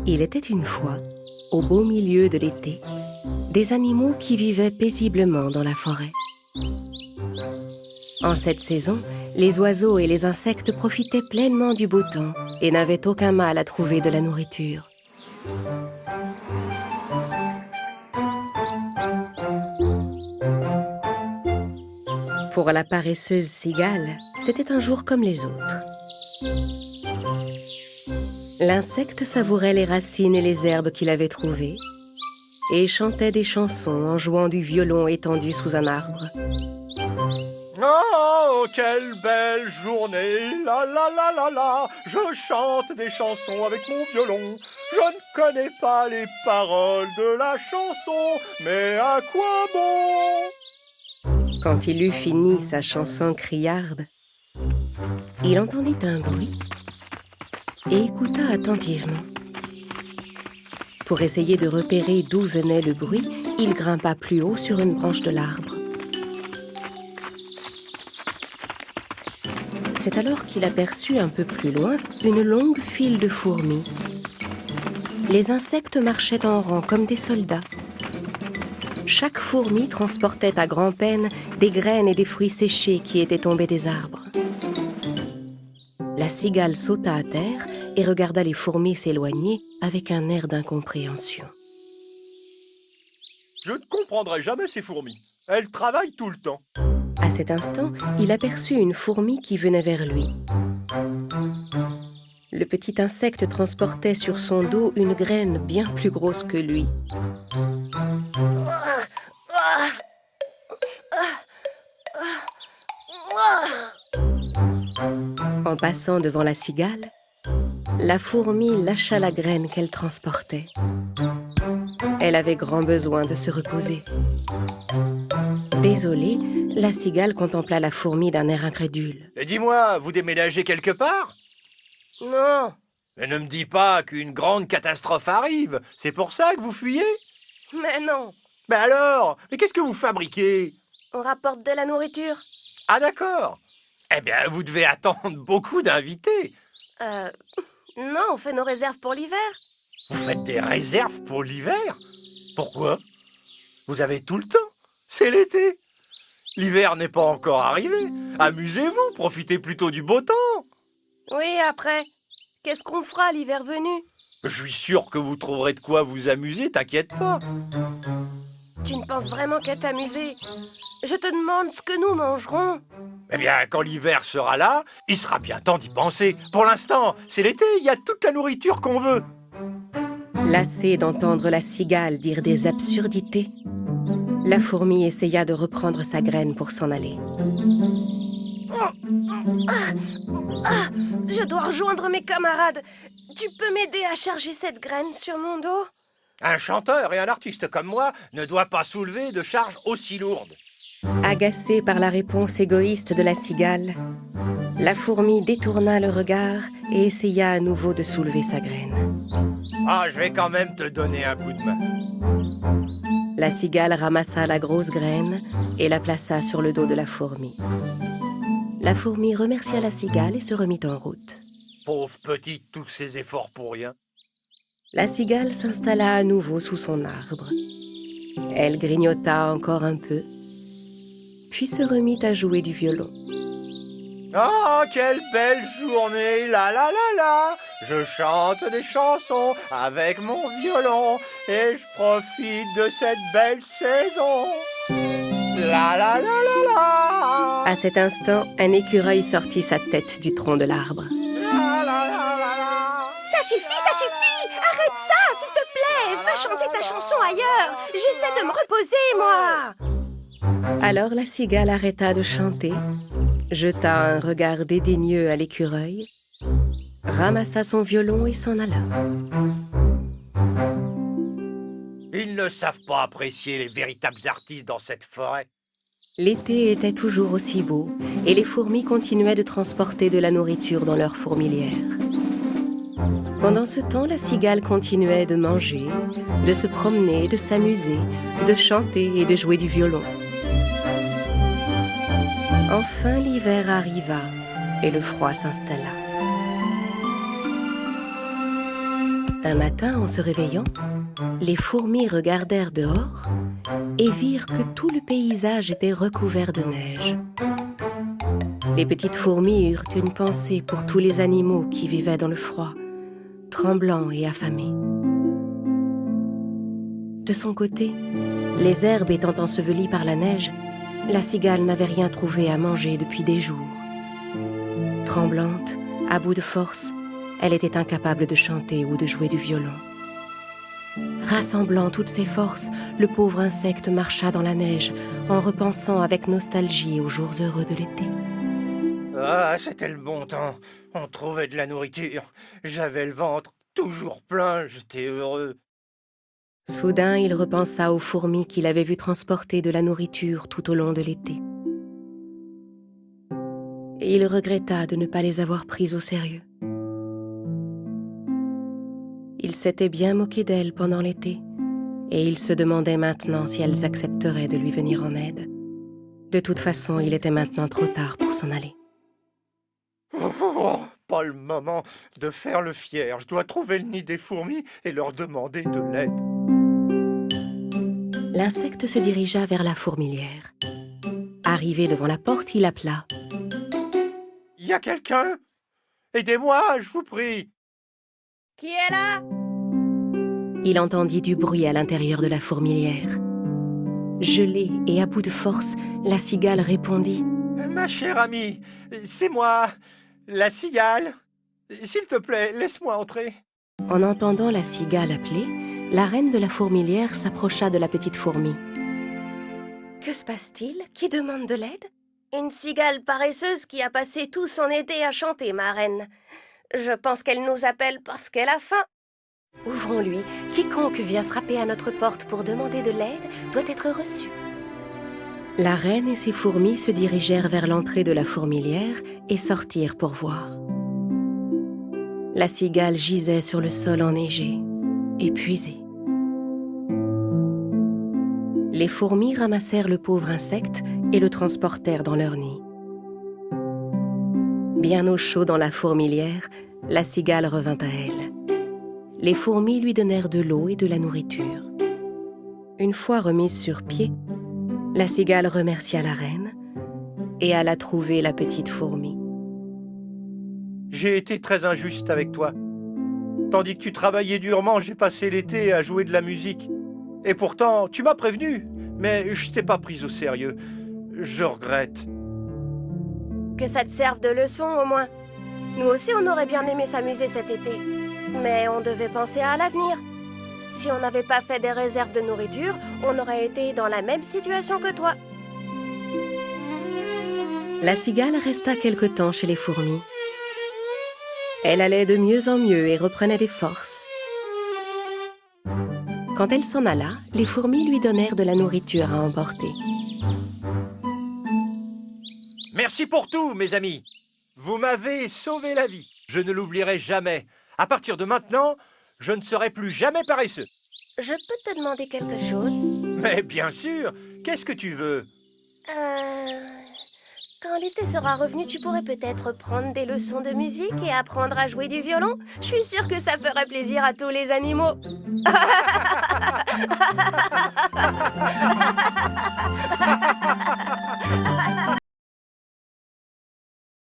Il était une fois, au beau milieu de l'été, des animaux qui vivaient paisiblement dans la forêt. En cette saison, les oiseaux et les insectes profitaient pleinement du beau temps et n'avaient aucun mal à trouver de la nourriture. Pour la paresseuse cigale, c'était un jour comme les autres. L'insecte savourait les racines et les herbes qu'il avait trouvées et chantait des chansons en jouant du violon étendu sous un arbre. Oh, quelle belle journée, la la la la la, je chante des chansons avec mon violon. Je ne connais pas les paroles de la chanson, mais à quoi bon? Quand il eut fini sa chanson criarde, il entendit un bruit et écouta attentivement. Pour essayer de repérer d'où venait le bruit, il grimpa plus haut sur une branche de l'arbre. C'est alors qu'il aperçut un peu plus loin une longue file de fourmis. Les insectes marchaient en rang comme des soldats. Chaque fourmi transportait à grand-peine des graines et des fruits séchés qui étaient tombés des arbres. La cigale sauta à terre et regarda les fourmis s'éloigner avec un air d'incompréhension. Je ne comprendrai jamais ces fourmis. Elles travaillent tout le temps. À cet instant, il aperçut une fourmi qui venait vers lui. Le petit insecte transportait sur son dos une graine bien plus grosse que lui. En passant devant la cigale, la fourmi lâcha la graine qu'elle transportait. Elle avait grand besoin de se reposer. Désolée, la cigale contempla la fourmi d'un air incrédule. Et dis-moi, vous déménagez quelque part? Non. Mais ne me dis pas qu'une grande catastrophe arrive. C'est pour ça que vous fuyez? Mais non. Mais alors? Mais qu'est-ce que vous fabriquez? On rapporte de la nourriture. Ah d'accord. Eh bien, vous devez attendre beaucoup d'invités. Non, on fait nos réserves pour l'hiver. Vous faites des réserves pour l'hiver? Pourquoi? Vous avez tout le temps. C'est l'été. L'hiver n'est pas encore arrivé. Amusez-vous, profitez plutôt du beau temps. Oui, après, qu'est-ce qu'on fera l'hiver venu? Je suis sûr que vous trouverez de quoi vous amuser, t'inquiète pas. Tu ne penses vraiment qu'à t'amuser? Je te demande ce que nous mangerons. Eh bien, quand l'hiver sera là, il sera bien temps d'y penser. Pour l'instant, c'est l'été, il y a toute la nourriture qu'on veut. Lassée d'entendre la cigale dire des absurdités, la fourmi essaya de reprendre sa graine pour s'en aller. Je dois rejoindre mes camarades. Tu peux m'aider à charger cette graine sur mon dos? Un chanteur et un artiste comme moi ne doit pas soulever de charges aussi lourdes. Agacée par la réponse égoïste de la cigale, la fourmi détourna le regard et essaya à nouveau de soulever sa graine. Ah, je vais quand même te donner un coup de main. La cigale ramassa la grosse graine et la plaça sur le dos de la fourmi. La fourmi remercia la cigale et se remit en route. Pauvre petite, tous ces efforts pour rien. La cigale s'installa à nouveau sous son arbre. Elle grignota encore un peu, puis se remit à jouer du violon. Oh, quelle belle journée, la la la la. Je chante des chansons avec mon violon et je profite de cette belle saison. La la la la la. À cet instant, un écureuil sortit sa tête du tronc de l'arbre. La la la la la. Ça suffit! Arrête ça, s'il te plaît! Va chanter ta chanson ailleurs! J'essaie de me reposer, moi! Alors la cigale arrêta de chanter, jeta un regard dédaigneux à l'écureuil, ramassa son violon et s'en alla. Ils ne savent pas apprécier les véritables artistes dans cette forêt. L'été était toujours aussi beau et les fourmis continuaient de transporter de la nourriture dans leur fourmilière. Pendant ce temps, la cigale continuait de manger, de se promener, de s'amuser, de chanter et de jouer du violon. Enfin, l'hiver arriva et le froid s'installa. Un matin, en se réveillant, les fourmis regardèrent dehors et virent que tout le paysage était recouvert de neige. Les petites fourmis eurent une pensée pour tous les animaux qui vivaient dans le froid, tremblants et affamés. De son côté, les herbes étant ensevelies par la neige, la cigale n'avait rien trouvé à manger depuis des jours. Tremblante, à bout de force, elle était incapable de chanter ou de jouer du violon. Rassemblant toutes ses forces, le pauvre insecte marcha dans la neige en repensant avec nostalgie aux jours heureux de l'été. Ah, c'était le bon temps. On trouvait de la nourriture. J'avais le ventre toujours plein, j'étais heureux. Soudain, il repensa aux fourmis qu'il avait vues transporter de la nourriture tout au long de l'été. Et il regretta de ne pas les avoir prises au sérieux. Il s'était bien moqué d'elles pendant l'été, et il se demandait maintenant si elles accepteraient de lui venir en aide. De toute façon, il était maintenant trop tard pour s'en aller. Oh, pas le moment de faire le fier. Je dois trouver le nid des fourmis et leur demander de l'aide. L'insecte se dirigea vers la fourmilière. Arrivé devant la porte, il appela. « Y a quelqu'un? Aidez-moi, je vous prie. » Qui est là? Il entendit du bruit à l'intérieur de la fourmilière. Gelée et à bout de force, la cigale répondit. « Ma chère amie, c'est moi, la cigale. S'il te plaît, laisse-moi entrer. » En entendant la cigale appeler, la reine de la fourmilière s'approcha de la petite fourmi. « Que se passe-t-il? Qui demande de l'aide? » Une cigale paresseuse qui a passé tout son été à chanter, ma reine. Je pense qu'elle nous appelle parce qu'elle a faim. Ouvrons-lui. Quiconque vient frapper à notre porte pour demander de l'aide doit être reçu. La reine et ses fourmis se dirigèrent vers l'entrée de la fourmilière et sortirent pour voir. La cigale gisait sur le sol enneigé, épuisée. Les fourmis ramassèrent le pauvre insecte et le transportèrent dans leur nid. Bien au chaud dans la fourmilière, la cigale revint à elle. Les fourmis lui donnèrent de l'eau et de la nourriture. Une fois remise sur pied, la cigale remercia la reine et alla trouver la petite fourmi. « J'ai été très injuste avec toi. Tandis que tu travaillais durement, j'ai passé l'été à jouer de la musique. Et pourtant, tu m'as prévenu, mais je t'ai pas prise au sérieux. Je regrette. » Que ça te serve de leçon, au moins. Nous aussi, on aurait bien aimé s'amuser cet été. Mais on devait penser à l'avenir. Si on n'avait pas fait des réserves de nourriture, on aurait été dans la même situation que toi. La cigale resta quelque temps chez les fourmis. Elle allait de mieux en mieux et reprenait des forces. Quand elle s'en alla, les fourmis lui donnèrent de la nourriture à emporter. Merci pour tout, mes amis. Vous m'avez sauvé la vie. Je ne l'oublierai jamais. À partir de maintenant, je ne serai plus jamais paresseux. Je peux te demander quelque chose? Mais bien sûr. Qu'est-ce que tu veux? Quand l'été sera revenu, tu pourrais peut-être prendre des leçons de musique et apprendre à jouer du violon. Je suis sûre que ça ferait plaisir à tous les animaux.